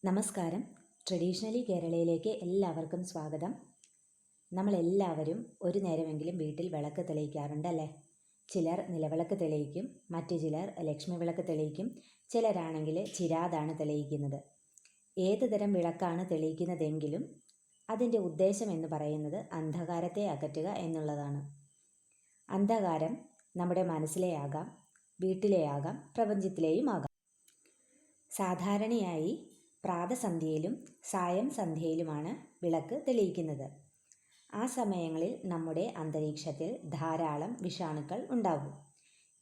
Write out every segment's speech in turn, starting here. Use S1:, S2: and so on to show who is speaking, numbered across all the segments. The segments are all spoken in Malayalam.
S1: നമസ്കാരം. ട്രഡീഷണലി കേരളയിലേക്ക് എല്ലാവർക്കും സ്വാഗതം. നമ്മളെല്ലാവരും ഒരു നേരമെങ്കിലും വീട്ടിൽ വിളക്ക് തെളിയിക്കാറുണ്ടല്ലേ? ചിലർ നിലവിളക്ക് തെളിയിക്കും, മറ്റു ചിലർ ലക്ഷ്മി വിളക്ക് തെളിയിക്കും, ചിലരാണെങ്കിൽ ചിരാതാണ് തെളിയിക്കുന്നത്. ഏത് തരം വിളക്കാണ് തെളിയിക്കുന്നതെങ്കിലും അതിൻ്റെ ഉദ്ദേശം എന്ന് പറയുന്നത് അന്ധകാരത്തെ അകറ്റുക എന്നുള്ളതാണ്. അന്ധകാരം നമ്മുടെ മനസ്സിലെ ആകാം, വീട്ടിലെ ആകാം, പ്രപഞ്ചത്തിലെയും ആകാം. സാധാരണയായി പ്രാതസന്ധ്യയിലും സായം സന്ധ്യയിലുമാണ് വിളക്ക് തെളിയിക്കുന്നത്. ആ സമയങ്ങളിൽ നമ്മുടെ അന്തരീക്ഷത്തിൽ ധാരാളം വിഷാണുക്കൾ ഉണ്ടാകും.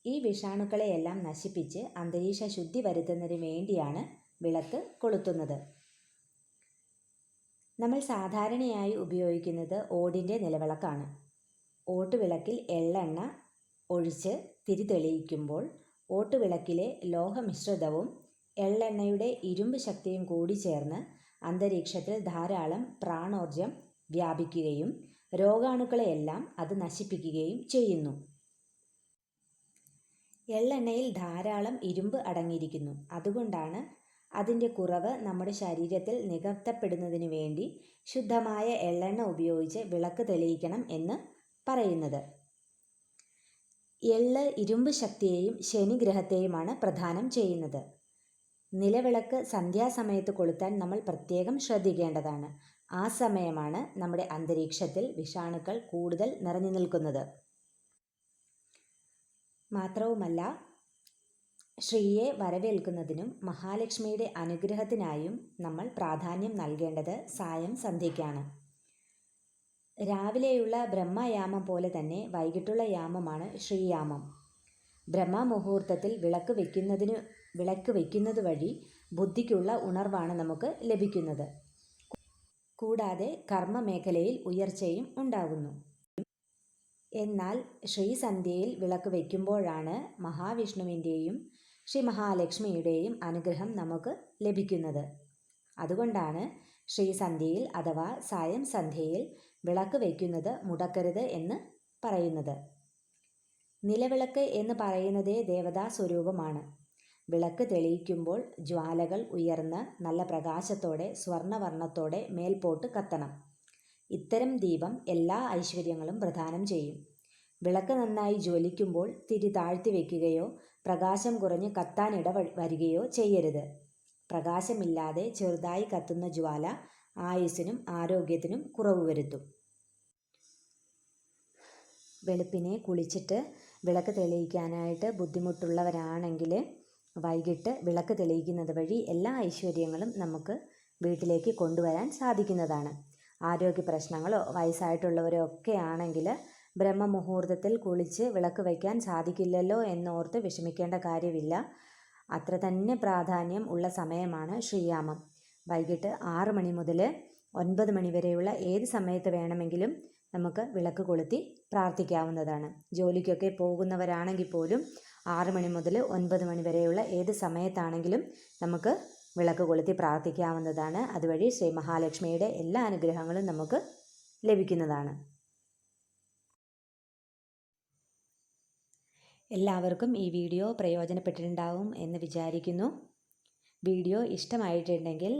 S1: ഈ വിഷാണുക്കളെയെല്ലാം നശിപ്പിച്ച് അന്തരീക്ഷ ശുദ്ധി വരുത്തുന്നതിന് വേണ്ടിയാണ് വിളക്ക് കൊളുത്തുന്നത്. നമ്മൾ സാധാരണയായി ഉപയോഗിക്കുന്നത് ഓടിൻ്റെ നിലവിളക്കാണ്. ഓട്ടുവിളക്കിൽ എള്ളെണ്ണ ഒഴിച്ച് തിരി തെളിയിക്കുമ്പോൾ ഓട്ടുവിളക്കിലെ ലോഹമിശ്രിതവും എള്ളെണ്ണയുടെ ഇരുമ്പ് ശക്തിയും കൂടി ചേർന്ന് അന്തരീക്ഷത്തിൽ ധാരാളം പ്രാണോർജം വ്യാപിക്കുകയും രോഗാണുക്കളെയെല്ലാം അത് നശിപ്പിക്കുകയും ചെയ്യുന്നു. എള്ളെണ്ണയിൽ ധാരാളം ഇരുമ്പ് അടങ്ങിയിരിക്കുന്നു. അതുകൊണ്ടാണ് അതിൻ്റെ കുറവ് നമ്മുടെ ശരീരത്തിൽ നികത്തപ്പെടുന്നതിന് വേണ്ടി ശുദ്ധമായ എള്ളെണ്ണ ഉപയോഗിച്ച് വിളക്ക് തെളിയിക്കണം എന്ന് പറയുന്നത്. എള്ള് ഇരുമ്പ് ശക്തിയെയും ശനിഗ്രഹത്തെയുമാണ് പ്രദാനം ചെയ്യുന്നത്. നിലവിളക്ക് സന്ധ്യാസമയത്ത് കൊളുത്താൻ നമ്മൾ പ്രത്യേകം ശ്രദ്ധിക്കേണ്ടതാണ്. ആ സമയമാണ് നമ്മുടെ അന്തരീക്ഷത്തിൽ വിഷാണുക്കൾ കൂടുതൽ നിറഞ്ഞു നിൽക്കുന്നത്. മാത്രവുമല്ല, ശ്രീയെ വരവേൽക്കുന്നതിനും മഹാലക്ഷ്മിയുടെ അനുഗ്രഹത്തിനായും നമ്മൾ പ്രാധാന്യം നൽകേണ്ടത് സായം സന്ധ്യയ്ക്കാണ്. രാവിലെയുള്ള ബ്രഹ്മയാമം പോലെ തന്നെ വൈകിട്ടുള്ള യാമമാണ് ശ്രീയാമം. ബ്രഹ്മമുഹൂർത്തത്തിൽ വിളക്ക് വയ്ക്കുന്നത് വഴി ബുദ്ധിക്കുള്ള ഉണർവാണ് നമുക്ക് ലഭിക്കുന്നത്. കൂടാതെ കർമ്മമേഖലയിൽ ഉയർച്ചയും ഉണ്ടാകുന്നു. എന്നാൽ ശ്രീസന്ധ്യയിൽ വിളക്ക് വയ്ക്കുമ്പോഴാണ് മഹാവിഷ്ണുവിൻ്റെയും ശ്രീ മഹാലക്ഷ്മിയുടെയും അനുഗ്രഹം നമുക്ക് ലഭിക്കുന്നത്. അതുകൊണ്ടാണ് ശ്രീസന്ധ്യയിൽ അഥവാ സായം സന്ധ്യയിൽ വിളക്ക് വയ്ക്കുന്നത് മുടക്കരുത് എന്ന് പറയുന്നത്. നിലവിളക്ക് എന്ന് പറയുന്നതേ ദേവതാ സ്വരൂപമാണ്. വിളക്ക് തെളിയിക്കുമ്പോൾ ജ്വാലകൾ ഉയർന്ന് നല്ല പ്രകാശത്തോടെ സ്വർണ്ണവർണ്ണത്തോടെ മേൽപോട്ട് കത്തണം. ഇത്തരം ദീപം എല്ലാ ഐശ്വര്യങ്ങളും പ്രദാനം ചെയ്യും. വിളക്ക് നന്നായി ജ്വലിക്കുമ്പോൾ തിരി താഴ്ത്തി വയ്ക്കുകയോ പ്രകാശം കുറഞ്ഞ് കത്താനിട വരികയോ ചെയ്യരുത്. പ്രകാശമില്ലാതെ ചെറുതായി കത്തുന്ന ജ്വാല ആയുസ്സിനും ആരോഗ്യത്തിനും കുറവ് വരുത്തും. വെളുപ്പിനെ കുളിച്ചിട്ട് വിളക്ക് തെളിയിക്കാനായിട്ട് ബുദ്ധിമുട്ടുള്ളവരാണെങ്കിൽ വൈകിട്ട് വിളക്ക് തെളിയിക്കുന്നത് വഴി എല്ലാ ഐശ്വര്യങ്ങളും നമുക്ക് വീട്ടിലേക്ക് കൊണ്ടുവരാൻ സാധിക്കുന്നതാണ്. ആരോഗ്യ പ്രശ്നങ്ങളോ വയസ്സായിട്ടുള്ളവരോ ഒക്കെ ആണെങ്കിൽ ബ്രഹ്മമുഹൂർത്തത്തിൽ കുളിച്ച് വിളക്ക് വയ്ക്കാൻ സാധിക്കില്ലല്ലോ എന്നോർത്ത് വിഷമിക്കേണ്ട കാര്യമില്ല. അത്ര തന്നെ പ്രാധാന്യം ഉള്ള സമയമാണ് ശ്രീയാമം. വൈകിട്ട് 6 മണി മുതൽ 9 മണി വരെയുള്ള ഏത് സമയത്ത് വേണമെങ്കിലും നമുക്ക് വിളക്ക് കൊളുത്തി പ്രാർത്ഥിക്കാവുന്നതാണ്. ജോലിക്കൊക്കെ പോകുന്നവരാണെങ്കിൽ പോലും 6 മണി മുതൽ 9 മണി വരെയുള്ള ഏത് സമയത്താണെങ്കിലും നമുക്ക് വിളക്ക് കൊളുത്തി പ്രാർത്ഥിക്കാവുന്നതാണ്. അതുവഴി ശ്രീ മഹാലക്ഷ്മിയുടെ എല്ലാ അനുഗ്രഹങ്ങളും നമുക്ക് ലഭിക്കുന്നതാണ്. എല്ലാവർക്കും ഈ വീഡിയോ പ്രയോജനപ്പെട്ടിട്ടുണ്ടാവും എന്ന് വിചാരിക്കുന്നു. വീഡിയോ ഇഷ്ടമായിട്ടുണ്ടെങ്കിൽ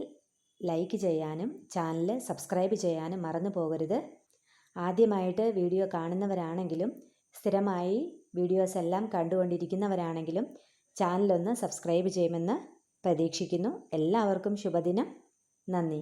S1: ലൈക്ക് ചെയ്യാനും ചാനൽ സബ്സ്ക്രൈബ് ചെയ്യാനും മറന്നു പോകരുത്. ആദ്യമായിട്ട് വീഡിയോ കാണുന്നവരാണെങ്കിലും സ്ഥിരമായി വീഡിയോസ് എല്ലാം കണ്ടുകൊണ്ടിരിക്കുന്നവരാണെങ്കിലും ചാനലൊന്ന് സബ്സ്ക്രൈബ് ചെയ്യുമെന്ന് പ്രതീക്ഷിക്കുന്നു. എല്ലാവർക്കും ശുഭദിനം. നന്ദി.